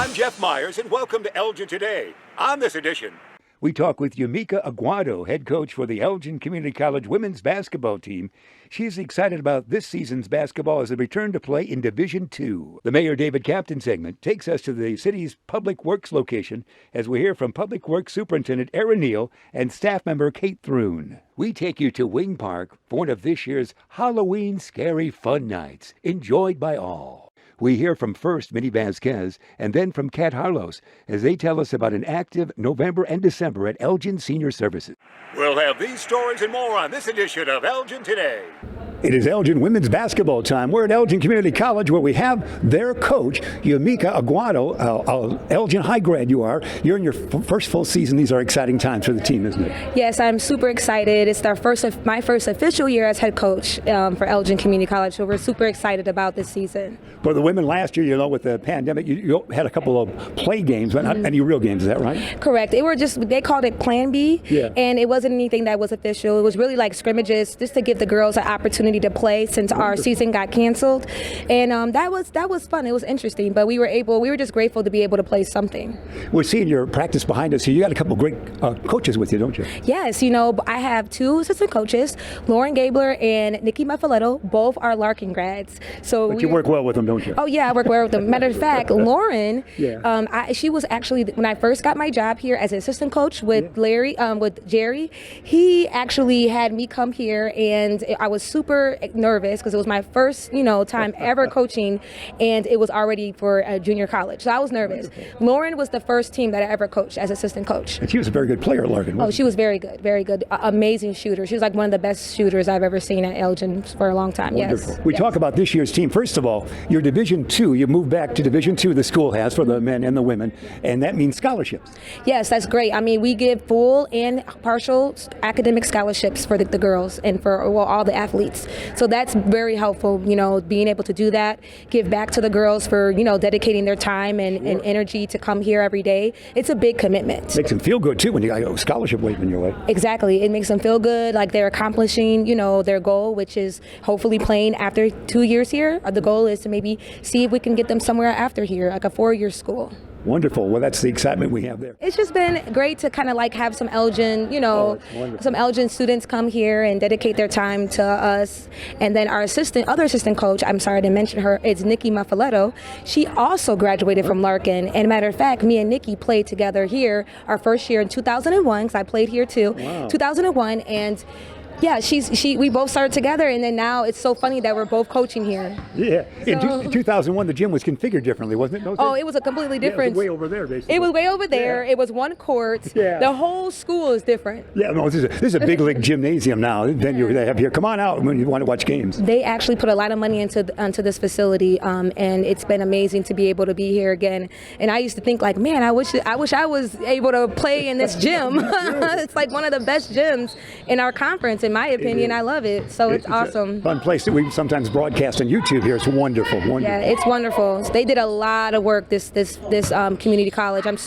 I'm Jeff Myers, and welcome to Elgin Today. On this edition, we talk with Yumika Aguado, head coach for the Elgin Community College women's basketball team. She's excited about this season's basketball as it returned to play in Division II. The Mayor David Captain segment takes us to the city's Public Works location as we hear from Public Works Superintendent Aaron Neal and staff member Kate Thrune. We take you to Wing Park for one of this year's Halloween Scary Fun Nights, enjoyed by all. We hear from first MINNIE VASQUEZ and then from Kat Harlos as they tell us about an active November and December at Elgin Senior Services. We'll have these stories and more on this edition of Elgin Today. It is Elgin women's basketball time. We're at Elgin Community College where we have their coach, Yumika Aguado. Elgin high grad you are. You're in your first full season. These are exciting times for the team, isn't it? Yes, I'm super excited. It's my first official year as head coach for Elgin Community College, so we're super excited about this season. For the women last year, with the pandemic, you had a couple of play games, but not any real games. Is that right? Correct. They called it Plan B, and it wasn't anything that was official. It was really like scrimmages just to give the girls an opportunity to play since our season got canceled, and that was fun. It was interesting, but we were just grateful to be able to play something. We're seeing your practice behind us here. You got a couple of great coaches with you, don't you? Yes, I have two assistant coaches, Lauren Gabler and Nikki Maffaletto. Both are Larkin grads. But you work well with them, don't you? Oh yeah, I work well with them. Matter of fact, Lauren, she was actually, when I first got my job here as an assistant coach with with Jerry, he actually had me come here, and I was super nervous because it was my first, time ever coaching, and it was already for a junior college. So I was nervous. Lauren was the first team that I ever coached as assistant coach. And she was a very good player, Larkin. Oh, she was very good, very good. Amazing shooter. She was like one of the best shooters I've ever seen at Elgin for a long time. Wonderful. Yes. We talk about this year's team. First of all, you're Division II. You moved back to Division II, the school has, for the men and the women, and that means scholarships. Yes, that's great. I mean, we give full and partial academic scholarships for the girls and for all the athletes. So that's very helpful, being able to do that, give back to the girls for, dedicating their time and energy to come here every day. It's a big commitment. Makes them feel good, too, when you got a scholarship waiting your way. Exactly. It makes them feel good, like they're accomplishing, their goal, which is hopefully playing after 2 years here. The goal is to maybe see if we can get them somewhere after here, like a 4-year school. Wonderful. Well, that's the excitement we have there. It's just been great to kind of have some Elgin, some Elgin students come here and dedicate their time to us. And then our other assistant coach, I'm sorry to mention her, it's Nikki Maffaletto. She also graduated from Larkin. And matter of fact, me and Nikki played together here our first year in 2001, because I played here too. Wow. 2001, and yeah, we both started together, and then now it's so funny that we're both coaching here. Yeah. In 2001, the gym was configured differently, wasn't it? It was a completely different. It was way over there, basically. It was way over there. Yeah. It was one court. Yeah. The whole school is different. Yeah, no, this is a big league gymnasium now. Venue they have here. Come on out when you want to watch games. They actually put a lot of money into this facility, and it's been amazing to be able to be here again. And I used to think man, I wish I was able to play in this gym. It's like one of the best gyms in our conference, in my opinion. I love it. So it's awesome. A fun place that we sometimes broadcast on YouTube here. It's wonderful. Yeah, it's wonderful. They did a lot of work this community college. I'm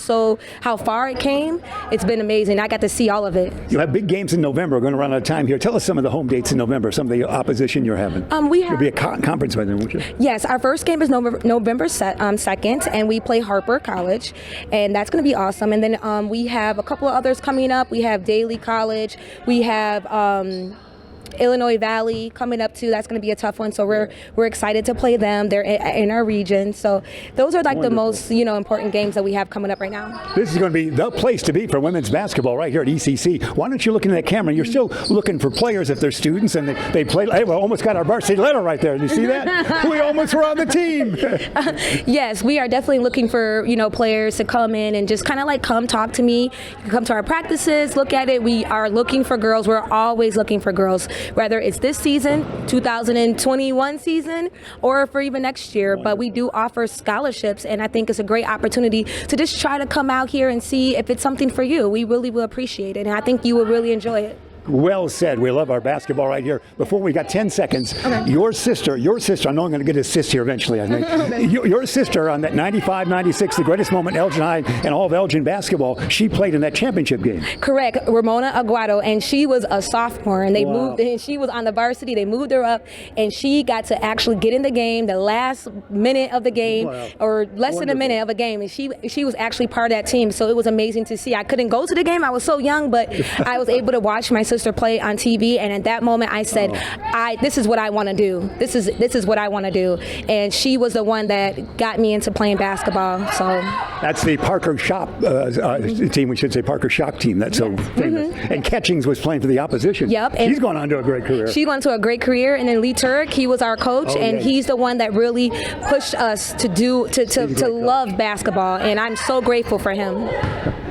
how far it came. It's been amazing. I got to see all of it. You have big games in November. We're going to run out of time here. Tell us some of the home dates in November, some of the opposition you're having. There'll be a conference by then, won't you? Yes, our first game is November 2nd, and we play Harper College, and that's going to be awesome. And then we have a couple of others coming up. We have Daly College. We have Illinois Valley coming up too. That's going to be a tough one. So we're excited to play them. They're in our region. So those are the most important games that we have coming up right now. This is going to be the place to be for women's basketball right here at ECC. Why don't you look into that camera? You're still looking for players if they're students and they play. Hey, we almost got our varsity letter right there. Did you see that? We almost were on the team. Yes, we are definitely looking for players to come in and just kind of come talk to me. Come to our practices, look at it. We are looking for girls. We're always looking for girls, whether it's this season, 2021 season, or for even next year. But we do offer scholarships, and I think it's a great opportunity to just try to come out here and see if it's something for you. We really will appreciate it, and I think you will really enjoy it. Well said. We love our basketball right here. Before we got 10 seconds, Okay. your sister, I know I'm going to get an assist here eventually, I think. Your sister on that 95-96, the greatest moment in Elgin High and all of Elgin basketball, she played in that championship game. Correct, Ramona Aguado, and she was a sophomore, and they Wow. moved, and she was on the varsity. They moved her up, and she got to actually get in the game the last minute of the game, Wow. or less than a Wonderful. minute of a game, and she was actually part of that team. So it was amazing to see. I couldn't go to the game; I was so young, but I was able to watch my sister play on TV, and at that moment, I said, "This is what I want to do. This is what I want to do." And she was the one that got me into playing basketball. So That's the Parker Shop team, we should say Parker Shock team. That's so famous. And Catchings was playing for the opposition. Yep, and She's gone on to a great career. she went to a great career, and then Lee Turk, he was our coach, Oh, and yeah. he's the one that really pushed us to love basketball, and I'm so grateful for him.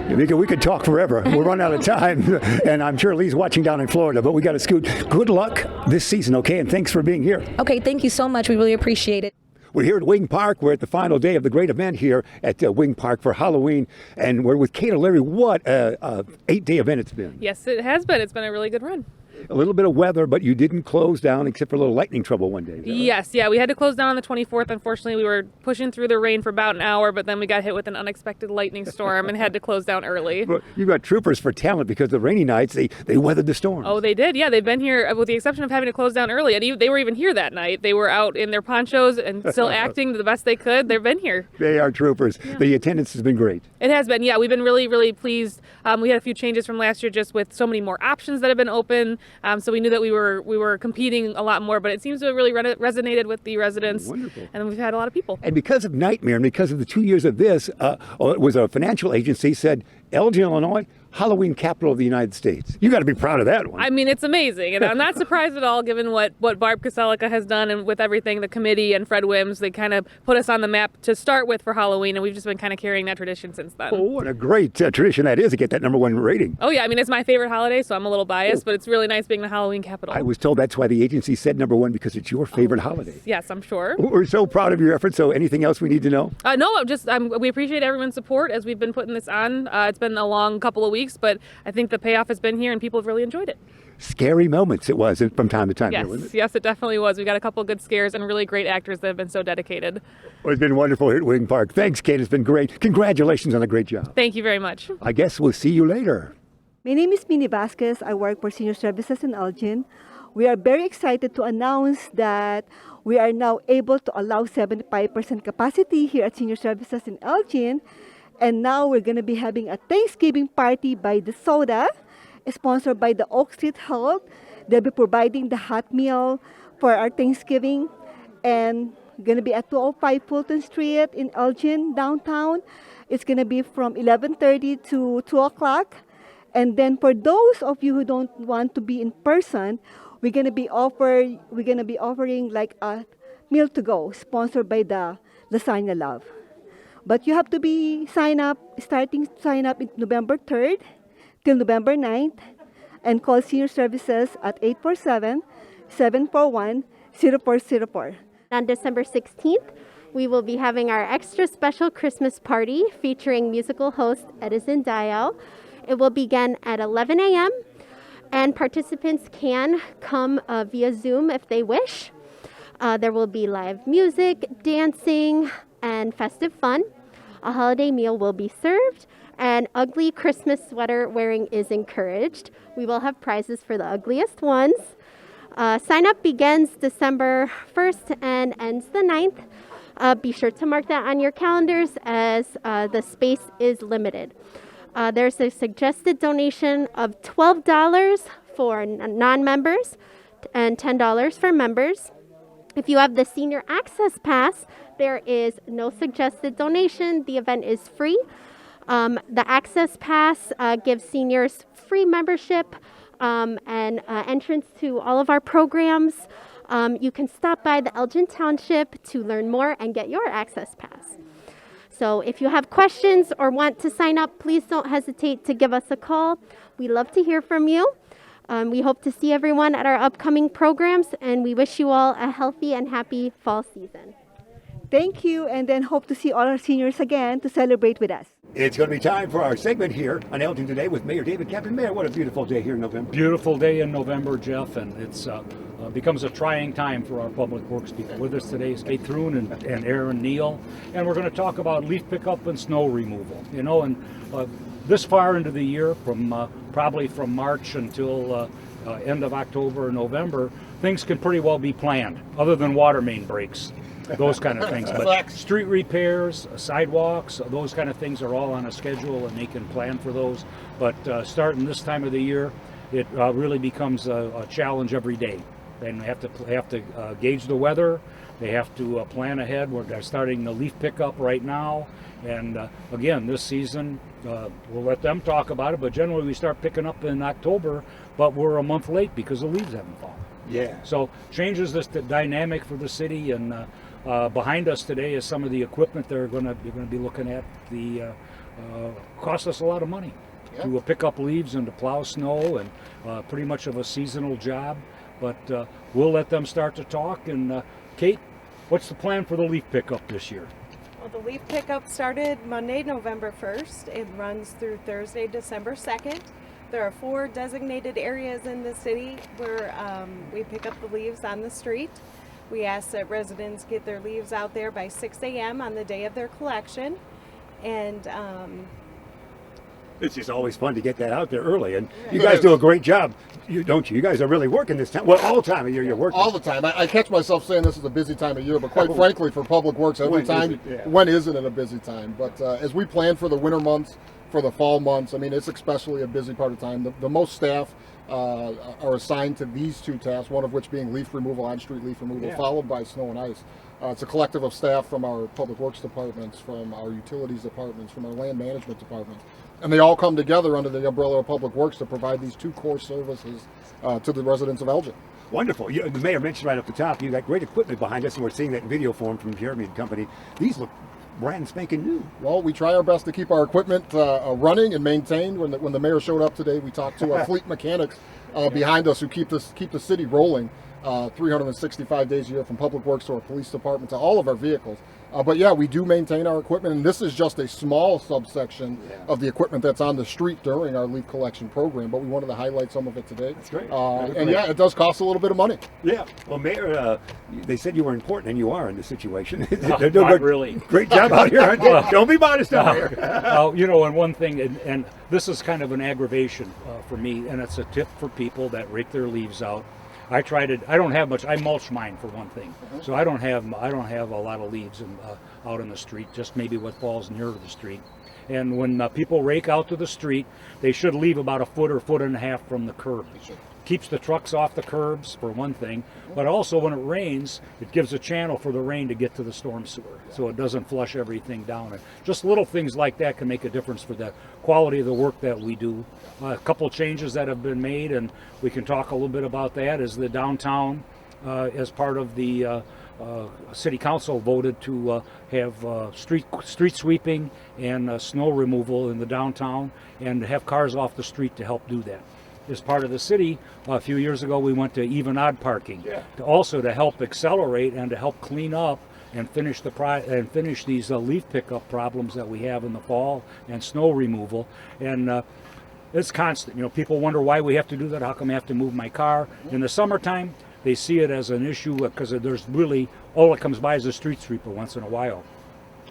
We could talk forever. We'll run out of time, and I'm sure Lee's watching down in Florida, but we got to scoot. Good luck this season, okay? And thanks for being here. Okay, thank you so much. We really appreciate it. We're here at Wing Park. We're at the final day of the great event here at Wing Park for Halloween, and we're with Kate O'Leary. What a 8-day event it's been. Yes, it has been. It's been a really good run. A little bit of weather, but you didn't close down except for a little lightning trouble one day. Is that right? Yes, yeah, we had to close down on the 24th. Unfortunately, we were pushing through the rain for about an hour, but then we got hit with an unexpected lightning storm and had to close down early. But you've got troopers for talent because the rainy nights, they weathered the storm. Oh, they did. Yeah, they've been here with the exception of having to close down early. And they were even here that night. They were out in their ponchos and still acting the best they could. They've been here. They are troopers. Yeah. The attendance has been great. It has been. Yeah, we've been really, really pleased. We had a few changes from last year just with so many more options that have been open. So we knew that we were competing a lot more, but it seems to have really resonated with the residents. Wonderful. And we've had a lot of people. And because of Nightmare and because of the 2 years of this, it was a financial agency said, Elgin, Illinois, Halloween capital of the United States. You got to be proud of that one. I mean, it's amazing, and I'm not surprised at all given what Barb Koselica has done, and with everything, the committee and Fred Wims, they kind of put us on the map to start with for Halloween, and we've just been kind of carrying that tradition since then. Oh, what a great tradition that is to get that #1 rating. Oh yeah, I mean, it's my favorite holiday, so I'm a little biased, but it's really nice being the Halloween capital. I was told that's why the agency said #1 because it's your favorite holiday. Yes, I'm sure. We're so proud of your efforts. So anything else we need to know? No, we appreciate everyone's support as we've been putting this on. It's been a long couple of weeks, but I think the payoff has been here and people have really enjoyed it. Scary moments it was from time to time. Yes, wasn't it? yes, it definitely was. We got a couple of good scares and really great actors that have been so dedicated. Well, it's been wonderful here at Wing Park. Thanks, Kate. It's been great. Congratulations on a great job. Thank you very much. I guess we'll see you later. My name is MINNIE VASQUEZ. I work for Senior Services in Elgin. We are very excited to announce that we are now able to allow 75% capacity here at Senior Services in Elgin. And now we're going to be having a Thanksgiving party by the Soda, sponsored by the Oak Street Health. They'll be providing the hot meal for our Thanksgiving. And going to be at 205 Fulton Street in Elgin, downtown. It's going to be from 11:30 to 2 o'clock. And then for those of you who don't want to be in person, we're going to be offering like a meal to go, sponsored by the Lasagna Love. But you have to be sign up in November 3rd till November 9th, and call Senior Services at 847-741-0404. On December 16th, we will be having our extra special Christmas party featuring musical host Edison Dial. It will begin at 11 a.m. and participants can come via Zoom if they wish. There will be live music, dancing, and festive fun. A holiday meal will be served, and ugly Christmas sweater wearing is encouraged. We will have prizes for the ugliest ones. Sign up begins December 1st and ends the 9th. Be sure to mark that on your calendars as the space is limited. There's a suggested donation of $12 for non-members and $10 for members. If you have the Senior Access Pass, there is no suggested donation. The event is free. The Access Pass gives seniors free membership and entrance to all of our programs. You can stop by the Elgin Township to learn more and get your Access Pass. So if you have questions or want to sign up, please don't hesitate to give us a call. We love to hear from you. We hope to see everyone at our upcoming programs, and we wish you all a healthy and happy fall season. Thank you, and then hope to see all our seniors again to celebrate with us. It's going to be time for our segment here on Elgin Today with Mayor David Captain. Mayor, what a beautiful day here in November. Beautiful day in November, Jeff, and it's becomes a trying time for our public works people. With us today is Kate Thrun and Aaron Neal, and we're going to talk about leaf pickup and snow removal. You know, and this far into the year, from probably from March until end of October or November, things can pretty well be planned, other than water main breaks. Those kind of things, but street repairs, sidewalks, those kind of things are all on a schedule, and they can plan for those. But starting this time of the year, it really becomes a challenge every day. And they have to gauge the weather. They have to plan ahead. We're starting the leaf pickup right now, and again, this season we'll let them talk about it. But generally, we start picking up in October, but we're a month late because the leaves haven't fallen. Yeah. So changes this dynamic for the city, and behind us today is some of the equipment they're going to be looking at. The cost us a lot of money to pick up leaves and to plow snow, and pretty much of a seasonal job. But we'll let them start to talk. And Kate, what's the plan for the leaf pickup this year? Well, the leaf pickup started Monday, November 1st. It runs through Thursday, December 2nd. There are 4 designated areas in the city where we pick up the leaves on the street. We ask that residents get their leaves out there by 6 a.m. on the day of their collection. And it's just always fun to get that out there early, and you guys do a great job, don't you? You guys are really working this time. Well, all the time of year you're working. All the time. I catch myself saying this is a busy time of year, but quite frankly, for Public Works, every time, when isn't it a busy time? But as we plan for the winter months, for the fall months, I mean, it's especially a busy part of time. The most staff are assigned to these 2 tasks, one of which being leaf removal, on-street leaf removal, followed by snow and ice. It's a collective of staff from our public works departments, from our utilities departments, from our land management departments. And they all come together under the umbrella of Public Works to provide these 2 core services to the residents of Elgin. Wonderful. The mayor mentioned right up the top, you got great equipment behind us, and we're seeing that in video form from Jeremy and company. These look brand spanking new. Well, we try our best to keep our equipment running and maintained. When the mayor showed up today, we talked to our fleet mechanics behind us who keep the city rolling 365 days a year, from Public Works to our police department to all of our vehicles. But yeah, we do maintain our equipment, and this is just a small subsection of the equipment that's on the street during our leaf collection program, but we wanted to highlight some of it today. That's great. And yeah, it does cost a little bit of money. Yeah. Well, Mayor, they said you were important, and you are in this situation. They're doing not really. Great job out here, aren't they? Don't be modest out here. You know, and one thing, and this is kind of an aggravation for me, and it's a tip for people that rake their leaves out. I don't have much. I mulch mine for one thing, so I don't have a lot of leaves out in the street. Just maybe what falls near the street. And when people rake out to the street, they should leave about a foot or foot and a half from the curb. Keeps the trucks off the curbs, for one thing, but also when it rains, it gives a channel for the rain to get to the storm sewer, so it doesn't flush everything down. And just little things like that can make a difference for the quality of the work that we do. A couple of changes that have been made, and we can talk a little bit about that, is the downtown, as part of the City Council voted to have street sweeping and snow removal in the downtown, and have cars off the street to help do that. As part of the city, a few years ago, we went to even odd parking, to help accelerate and to help clean up and finish these leaf pickup problems that we have in the fall, and snow removal. And it's constant. You know, people wonder why we have to do that. How come I have to move my car? In the summertime, they see it as an issue because there's really all that comes by is a street sweeper once in a while.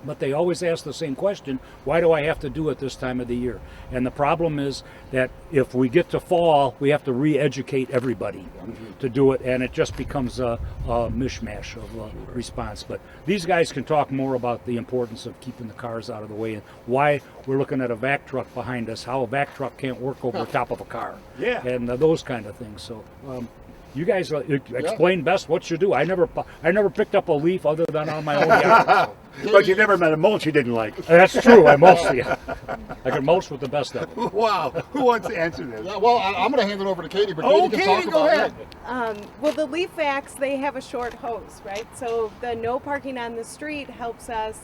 But they always ask the same question, why do I have to do it this time of the year? And the problem is that if we get to fall, we have to re-educate everybody to do it, and it just becomes a mishmash of response. But these guys can talk more about the importance of keeping the cars out of the way, and why we're looking at a vac truck behind us, how a vac truck can't work over the top of a car, and those kind of things. So you guys explain best what you do. I never picked up a leaf other than on my own yard. But you never met a mulch you didn't like. That's true. I mulch. I can mulch with the best of them. Wow. Who wants to answer this? Yeah, well, I'm going to hand it over to Katie, but Katie can talk go about ahead. well, the leaf vacs, they have a short hose, right? So the no parking on the street helps us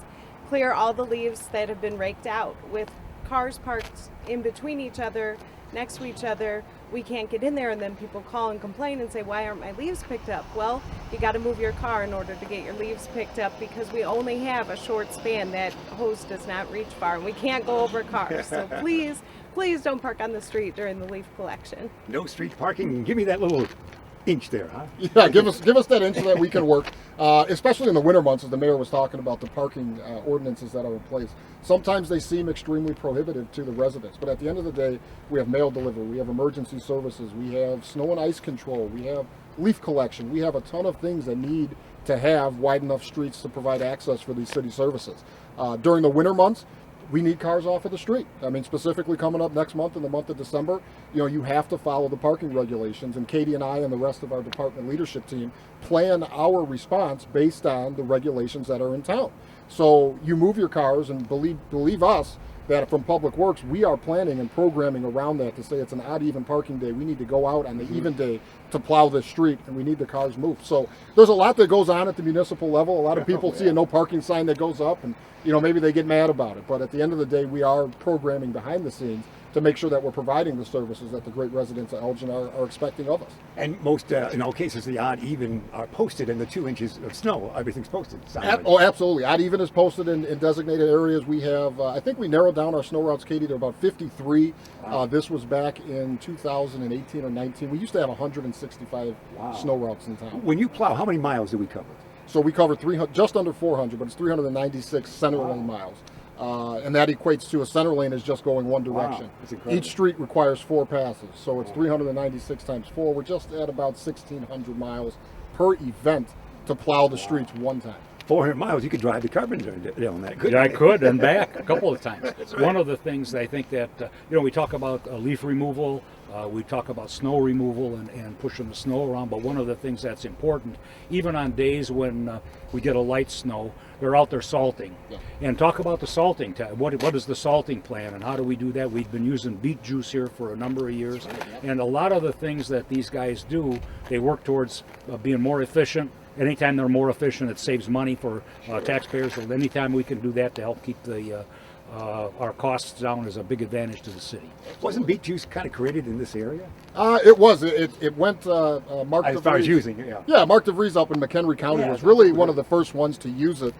clear all the leaves that have been raked out. With cars parked in between each other, next to each other, we can't get in there, and then people call and complain and say, why aren't my leaves picked up? Well, you got to move your car in order to get your leaves picked up, because we only have a short span. That hose does not reach far, and we can't go over cars. So please don't park on the street during the leaf collection. No street parking. Give me that little inch there, huh? Yeah, give us that inch so that we can work, especially in the winter months, as the mayor was talking about the parking ordinances that are in place. Sometimes they seem extremely prohibitive to the residents, but at the end of the day, we have mail delivery, we have emergency services, we have snow and ice control, we have leaf collection, we have a ton of things that need to have wide enough streets to provide access for these city services. During the winter months, we need cars off of the street. I mean, specifically coming up next month in the month of December, you have to follow the parking regulations, and Katie and I and the rest of our department leadership team plan our response based on the regulations that are in town. So you move your cars, and believe us that from Public Works, we are planning and programming around that to say it's an odd even parking day. We need to go out on the even day to plow this street, and we need the cars moved. So there's a lot that goes on at the municipal level. A lot of people see a no parking sign that goes up, and maybe they get mad about it. But at the end of the day, we are programming behind the scenes to make sure that we're providing the services that the great residents of Elgin are expecting of us. And most, in all cases, the odd even are posted, and the 2 inches of snow, everything's posted. Oh, absolutely. Odd even is posted in designated areas. We have, I think we narrowed down our snow routes, Katie, to about 53. Wow. This was back in 2018 or 19. We used to have 165 snow routes in town. When you plow, how many miles do we cover? So we cover just under 400, but it's 396 center lane miles. And that equates to a center lane is just going one direction. Each street requires 4 passes, so it's 396 times 4. We're just at about 1,600 miles per event to plow the streets one time. 400 miles, you could drive to Carpenter on that, couldn't you? I could, and back a couple of times. Right. One of the things I think that, we talk about leaf removal, we talk about snow removal and pushing the snow around, but one of the things that's important, even on days when we get a light snow, they're out there salting. Yeah. And talk about the salting. What is the salting plan, and how do we do that? We've been using beet juice here for a number of years, and a lot of the things that these guys do, they work towards being more efficient. Anytime they're more efficient, it saves money for taxpayers. So anytime we can do that to help keep our costs down is a big advantage to the city. Wasn't beet juice kind of created in this area? It was. It went. Mark as far as using it, yeah. Mark DeVries up in McHenry County was really one of the first ones to use it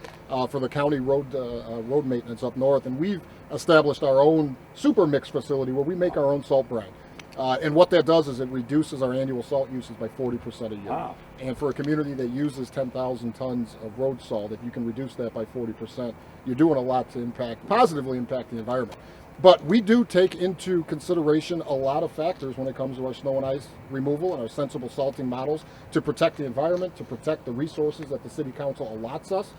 for the county road maintenance up north, and we've established our own super mix facility where we make our own salt brine. And what that does is it reduces our annual salt usage by 40% a year. Wow. And for a community that uses 10,000 tons of road salt, if you can reduce that by 40%, you're doing a lot to positively impact the environment. But we do take into consideration a lot of factors when it comes to our snow and ice removal and our sensible salting models to protect the environment, to protect the resources that the city council allots us,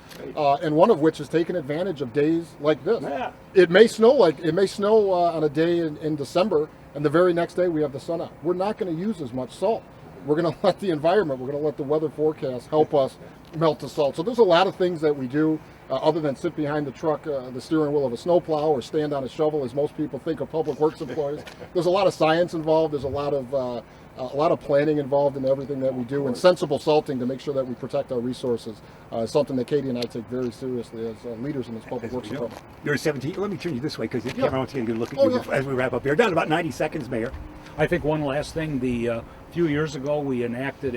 and one of which is taking advantage of days like this. Yeah. It may snow on a day in December, and the very next day we have the sun out. We're not going to use as much salt. We're going to let the environment, we're going to let the weather forecast help us melt the salt. So there's a lot of things that we do other than sit behind the truck, the steering wheel of a snowplow, or stand on a shovel, as most people think of public works employees. There's a lot of science involved. There's a lot of planning involved in everything that we do, and sensible salting to make sure that we protect our resources is something that Katie and I take very seriously as leaders in this public works department. You're 17. Let me turn you this way because the camera wants to get a good look at you as we wrap up here. Down to about 90 seconds, Mayor. I think one last thing. A few years ago, we enacted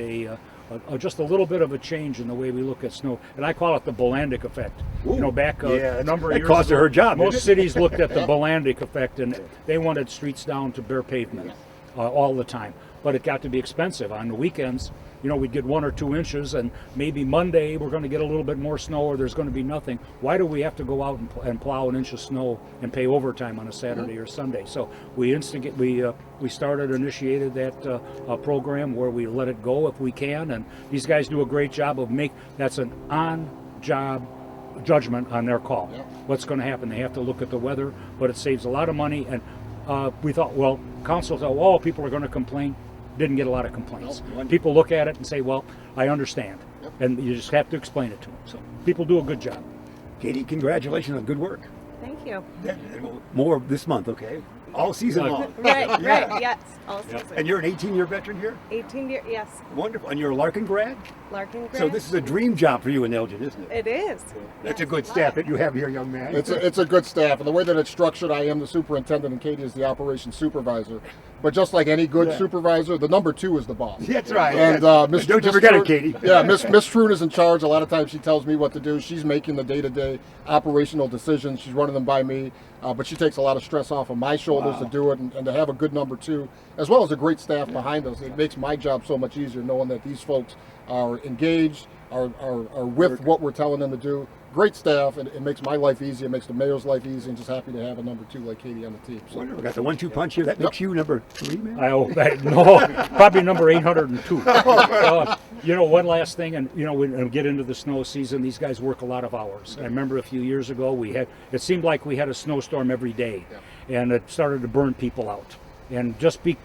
just a little bit of a change in the way we look at snow, and I call it the Bolandic effect. Ooh, back a number of years ago, cost her job. Most cities looked at the Bolandic effect, and they wanted streets down to bare pavement all the time. But it got to be expensive. On the weekends, we'd get 1 or 2 inches, and maybe Monday we're going to get a little bit more snow, or there's going to be nothing. Why do we have to go out and plow an inch of snow and pay overtime on a Saturday or Sunday? So we initiated that program where we let it go if we can, and these guys do a great job of that's an on-job judgment on their call. What's going to happen? They have to look at the weather, but it saves a lot of money. And we thought, council thought, people are going to complain. Didn't get a lot of complaints. People look at it and say, I understand. And you just have to explain it to them. So people do a good job. Katie, congratulations on good work. Thank you. More this month, okay? All season long. Right, Yeah. right, yes, all season. And you're an 18-year veteran here? 18 years, yes, Wonderful. And you're a Larkin grad? Larkin grad. So this is a dream job for you in Elgin, isn't it? It is. That's a good staff that you have here, young man. It's a good staff, and the way that it's structured, I am the superintendent and Katie is the operations supervisor. But just like any good supervisor, the number 2 is the boss. That's right. And Miss Don't you forget it, Katie. Yeah, Miss Troon is in charge. A lot of times she tells me what to do. She's making the day-to-day operational decisions. She's running them by me, but she takes a lot of stress off of my shoulders to do it, and to have a good number 2, as well as a great staff behind us. It makes my job so much easier knowing that these folks are engaged, are with what we're telling them to do. Great staff, and it makes my life easy. It makes the mayor's life easy, and just happy to have a number 2 like Katie on the team. So. Wonderful. Got the 1-2 punch here. That makes you number 3, man? No, probably number 802. One last thing, and when we get into the snow season, these guys work a lot of hours. I remember a few years ago, it seemed like we had a snowstorm every day, and it started to burn people out. And just be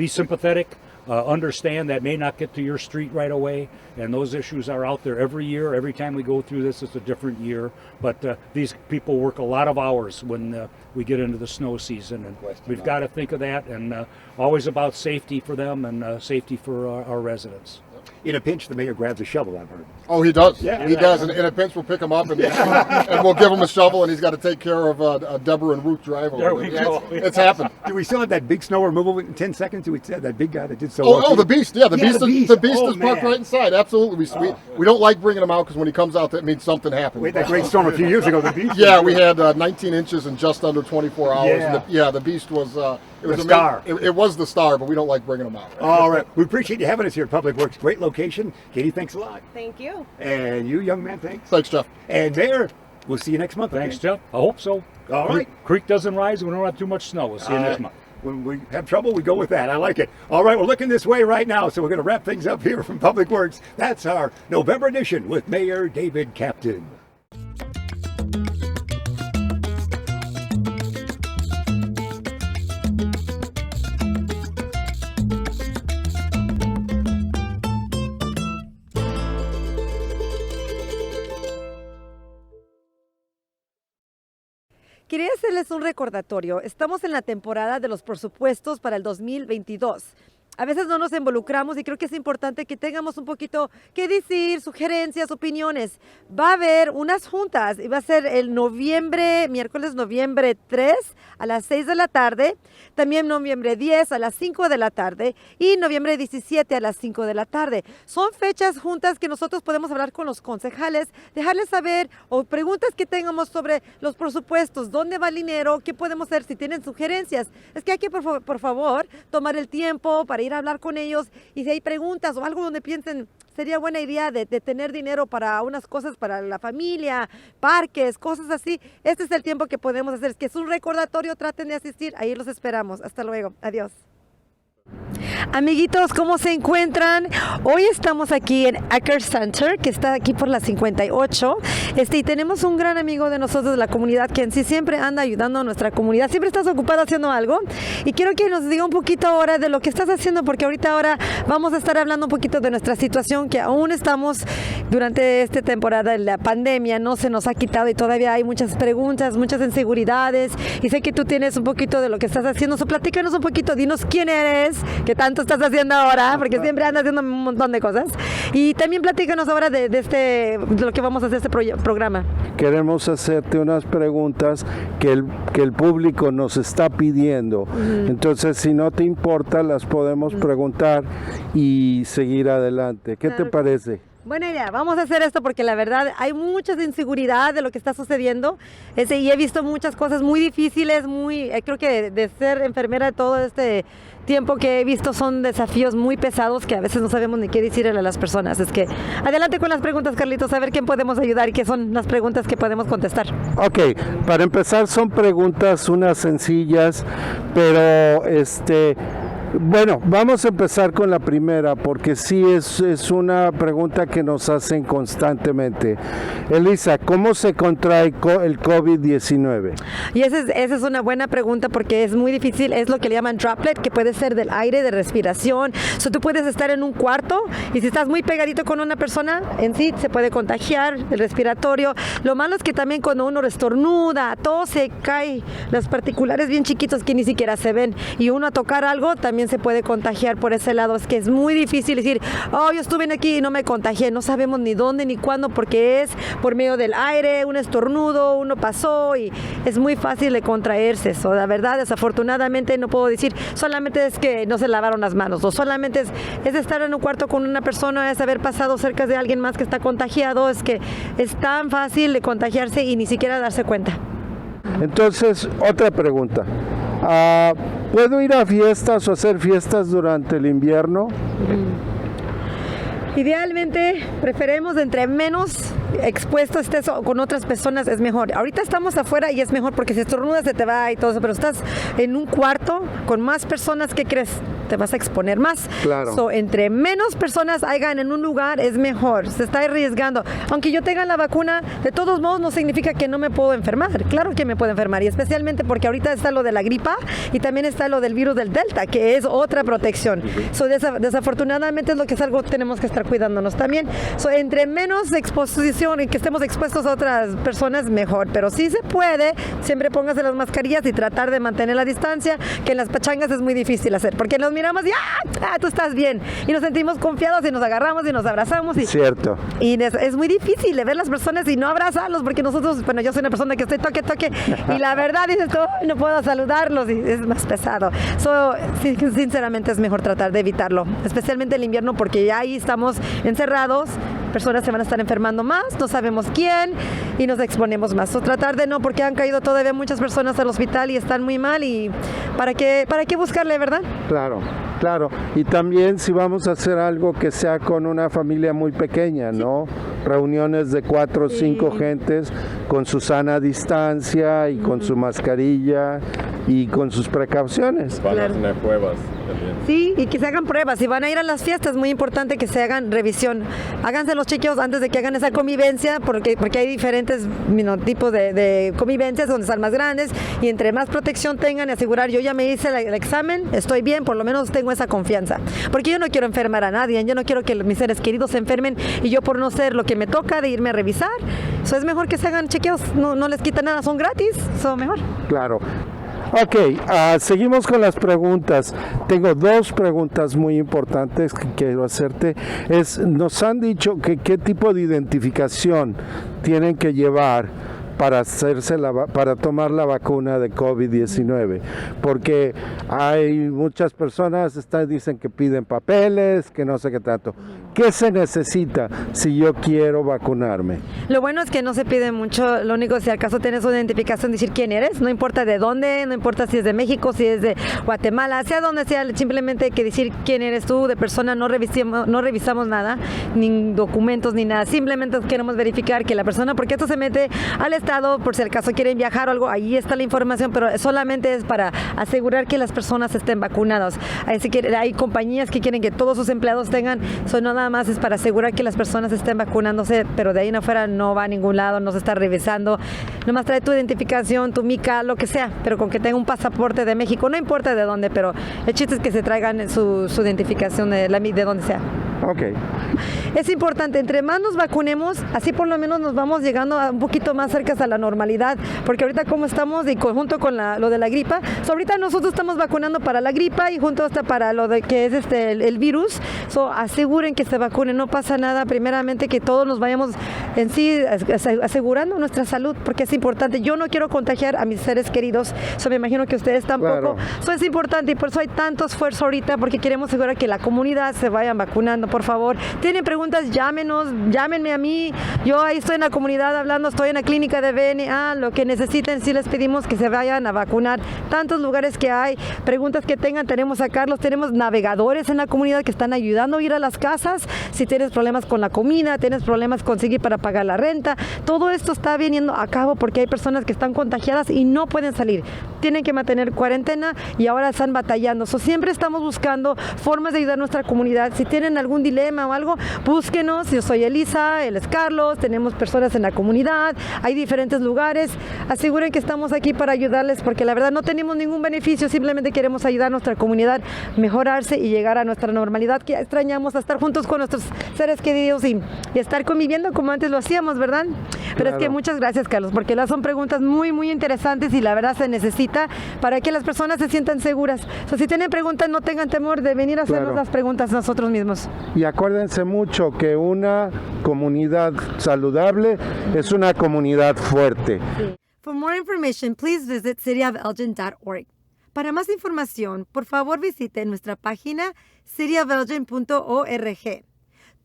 sympathetic. Understand that may not get to your street right away, and those issues are out there every year. Every time we go through this, it's a different year. But these people work a lot of hours when we get into the snow season, and we've got to think of that, and always about safety for them and safety for our residents. In a pinch, the mayor grabs a shovel, I've heard. Oh, he does. Yeah. He does. And in a pinch, we'll pick him up and we'll give him a shovel, and he's got to take care of Deborah and Ruth Drive. There we go. It's happened. Do we still have that big snow removal in 10 seconds? Do we have that big guy that did so Oh, well? oh, the beast. Yeah, the beast. The beast Oh, is parked man. right inside. Absolutely. We don't like bringing him out because when he comes out, that means something happened. We had that great storm a few years ago, the beast. Yeah, we had 19 inches in just under 24 hours. Yeah. And the beast was it was The star. It was the star, but we don't like bringing him out. All right. We appreciate you having us here at Public Works. Great location. Katie, thanks a lot. Thank you. And you, young man, thanks. Thanks, Jeff. And Mayor, we'll see you next month. Thanks, okay? Jeff. I hope so. All right. Creek doesn't rise. We don't have too much snow. We'll see you next month. When we have trouble, we go with that. I like it. All right, we're looking this way right now, so we're going to wrap things up here from Public Works. That's our November edition with Mayor David Captain. Quería hacerles un recordatorio. Estamos en la temporada de los presupuestos para el 2022. A veces no nos involucramos y creo que es importante que tengamos un poquito que decir, sugerencias, opiniones. Va a haber unas juntas y va a ser el miércoles noviembre 3 a las 6 de la tarde, también noviembre 10 a las 5 de la tarde y noviembre 17 a las 5 de la tarde. Son fechas juntas que nosotros podemos hablar con los concejales, dejarles saber o preguntas que tengamos sobre los presupuestos, dónde va el dinero, qué podemos hacer, si tienen sugerencias. Es que hay que, por favor, tomar el tiempo para ir a hablar con ellos y si hay preguntas o algo donde piensen sería buena idea de tener dinero para unas cosas para la familia, parques, cosas así. Este es el tiempo que podemos hacer. Es que es un recordatorio, traten de asistir. Ahí los esperamos. Hasta luego. Adiós. Amiguitos, ¿cómo se encuentran? Hoy estamos aquí en Acker Center, que está aquí por la 58, y tenemos un gran amigo de nosotros de la comunidad que en sí siempre anda ayudando a nuestra comunidad, siempre estás ocupado haciendo algo, y quiero que nos diga un poquito ahora de lo que estás haciendo, porque ahora vamos a estar hablando un poquito de nuestra situación, que aún estamos durante esta temporada de la pandemia, no se nos ha quitado y todavía hay muchas preguntas, muchas inseguridades, y sé que tú tienes un poquito de lo que estás haciendo, platícanos un poquito, dinos quién eres, qué tanto estás haciendo ahora, porque siempre andas haciendo un montón de cosas. Y también platícanos ahora de lo que vamos a hacer este programa. Queremos hacerte unas preguntas que el público nos está pidiendo. Entonces, si no te importa, las podemos preguntar y seguir adelante. ¿Qué te parece? Buena idea, vamos a hacer esto porque la verdad hay mucha inseguridad de lo que está sucediendo y he visto muchas cosas muy difíciles, creo que de ser enfermera todo este tiempo que he visto son desafíos muy pesados que a veces no sabemos ni qué decirle a las personas. Es que adelante con las preguntas, Carlitos, a ver quién podemos ayudar y qué son las preguntas que podemos contestar. Ok, para empezar son preguntas unas sencillas, pero Bueno, vamos a empezar con la primera, porque sí es una pregunta que nos hacen constantemente. Elisa, ¿cómo se contrae el COVID-19? Y esa es una buena pregunta porque es muy difícil, es lo que le llaman droplet, que puede ser del aire, de respiración. Tú puedes estar en un cuarto y si estás muy pegadito con una persona, en sí se puede contagiar el respiratorio. Lo malo es que también cuando uno estornuda, tose, cae los particulares bien chiquitos que ni siquiera se ven y uno a tocar algo también se puede contagiar por ese lado. Es que es muy difícil decir, oh, yo estuve aquí y no me contagié. No sabemos ni dónde ni cuándo porque es por medio del aire, un estornudo, uno pasó y es muy fácil de contraerse. So, la verdad, desafortunadamente no puedo decir solamente es que no se lavaron las manos o solamente es estar en un cuarto con una persona, es haber pasado cerca de alguien más que está contagiado. Es que es tan fácil de contagiarse y ni siquiera darse cuenta. Entonces, otra pregunta. ¿Puedo ir a fiestas o hacer fiestas durante el invierno? Idealmente, preferimos entre menos expuesto estés con otras personas es mejor. Ahorita estamos afuera y es mejor porque si estornudas se te va y todo eso, pero estás en un cuarto con más personas, ¿qué crees? Te vas a exponer más. Claro. So, entre menos personas hayan en un lugar es mejor. Se está arriesgando. Aunque yo tenga la vacuna, de todos modos no significa que no me puedo enfermar. Claro que me puedo enfermar y especialmente porque ahorita está lo de la gripa y también está lo del virus del Delta, que es otra protección. So, desafortunadamente es lo que es algo que tenemos que estar cuidándonos también. So, entre menos exposición y que estemos expuestos a otras personas, mejor. Pero sí se puede, siempre póngase las mascarillas y tratar de mantener la distancia, que en las pachangas es muy difícil hacer, porque nos miramos y tú estás bien. Y nos sentimos confiados y nos agarramos y nos abrazamos. Y, cierto. Y es muy difícil de ver las personas y no abrazarlos, porque nosotros, bueno, yo soy una persona que estoy toque, y la verdad dices, no puedo saludarlos y es más pesado. So, sinceramente es mejor tratar de evitarlo, especialmente el invierno, porque ya ahí estamos encerrados, personas se van a estar enfermando más, no sabemos quién y nos exponemos más. So, tratar de no, porque han caído todavía muchas personas al hospital y están muy mal y ¿para qué buscarle, verdad? Claro, y también si vamos a hacer algo que sea con una familia muy pequeña, ¿no? Reuniones de 4 o 5 gentes con su sana distancia y con su mascarilla y con sus precauciones. Van a tener pruebas también. Sí, y que se hagan pruebas. Si van a ir a las fiestas, es muy importante que se hagan revisión. Háganse los chequeos antes de que hagan esa convivencia, porque hay diferentes tipos de convivencias donde están más grandes y entre más protección tengan y asegurar, yo ya me hice el examen, estoy bien, por lo menos tengo esa confianza. Porque yo no quiero enfermar a nadie, yo no quiero que mis seres queridos se enfermen y yo por no ser lo que me toca de irme a revisar, eso es mejor que se hagan chequeos, no les quita nada, son gratis, son mejor. Claro. Ok, seguimos con las preguntas. Tengo 2 preguntas muy importantes que quiero hacerte. Nos han dicho que qué tipo de identificación tienen que llevar para para tomar la vacuna de COVID-19, porque hay muchas personas dicen que piden papeles, que no sé qué tanto. ¿Qué se necesita si yo quiero vacunarme? Lo bueno es que no se pide mucho, lo único si al caso tienes una identificación, decir quién eres, no importa de dónde, no importa si es de México, si es de Guatemala, sea donde sea, simplemente hay que decir quién eres tú, de persona, no revisamos nada, ni documentos ni nada, simplemente queremos verificar que la persona, porque esto se mete al Estado, por si al caso quieren viajar o algo, ahí está la información, pero solamente es para asegurar que las personas estén vacunadas. Así que hay compañías que quieren que todos sus empleados tengan, eso no nada más es para asegurar que las personas estén vacunándose, pero de ahí en afuera no va a ningún lado, no se está revisando, nomás trae tu identificación, tu mica, lo que sea, pero con que tenga un pasaporte de México, no importa de dónde, pero el chiste es que se traigan su identificación de donde sea. Ok. Es importante, entre más nos vacunemos, así por lo menos nos vamos llegando a un poquito más cerca a la normalidad, porque ahorita como estamos y junto con lo de la gripa, ahorita nosotros estamos vacunando para la gripa y junto hasta para lo de que es el virus, aseguren que se vacunen, no pasa nada, primeramente que todos nos vayamos en sí asegurando nuestra salud, porque es importante, yo no quiero contagiar a mis seres queridos, me imagino que ustedes tampoco, eso es importante y por eso hay tanto esfuerzo ahorita, porque queremos asegurar que la comunidad se vayan vacunando, por favor. ¿Tienen preguntas? preguntas, llámenme a mí. Yo ahí estoy en la comunidad hablando, estoy en la clínica de VNA, lo que necesiten, sí les pedimos que se vayan a vacunar. Tantos lugares que hay, preguntas que tengan, tenemos a Carlos, tenemos navegadores en la comunidad que están ayudando a ir a las casas. Si tienes problemas con la comida, tienes problemas conseguir para pagar la renta, todo esto está viniendo a cabo porque hay personas que están contagiadas y no pueden salir. Tienen que mantener cuarentena y ahora están batallando. Siempre estamos buscando formas de ayudar a nuestra comunidad. Si tienen algún dilema o algo, búsquenos. Yo soy Elisa, él es Carlos, tenemos personas en la comunidad, hay diferentes lugares. Aseguren que estamos aquí para ayudarles porque la verdad no tenemos ningún beneficio, simplemente queremos ayudar a nuestra comunidad a mejorarse y llegar a nuestra normalidad, que extrañamos a estar juntos con nuestros seres queridos y estar conviviendo como antes lo hacíamos, ¿verdad? Pero es que muchas gracias, Carlos, porque las son preguntas muy, muy interesantes y la verdad se necesita para que las personas se sientan seguras. Si tienen preguntas, no tengan temor de venir a hacernos las preguntas nosotros mismos. Y acuérdense mucho que una comunidad saludable es una comunidad fuerte. Sí. For more information, please visit cityofelgin.org. Para más información, por favor visite nuestra página cityofelgin.org.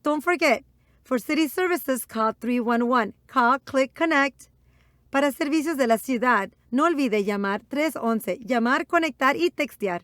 Don't forget, for city services, call 311. Call, click, connect. Para servicios de la ciudad, no olvide llamar 311, llamar, conectar y textear.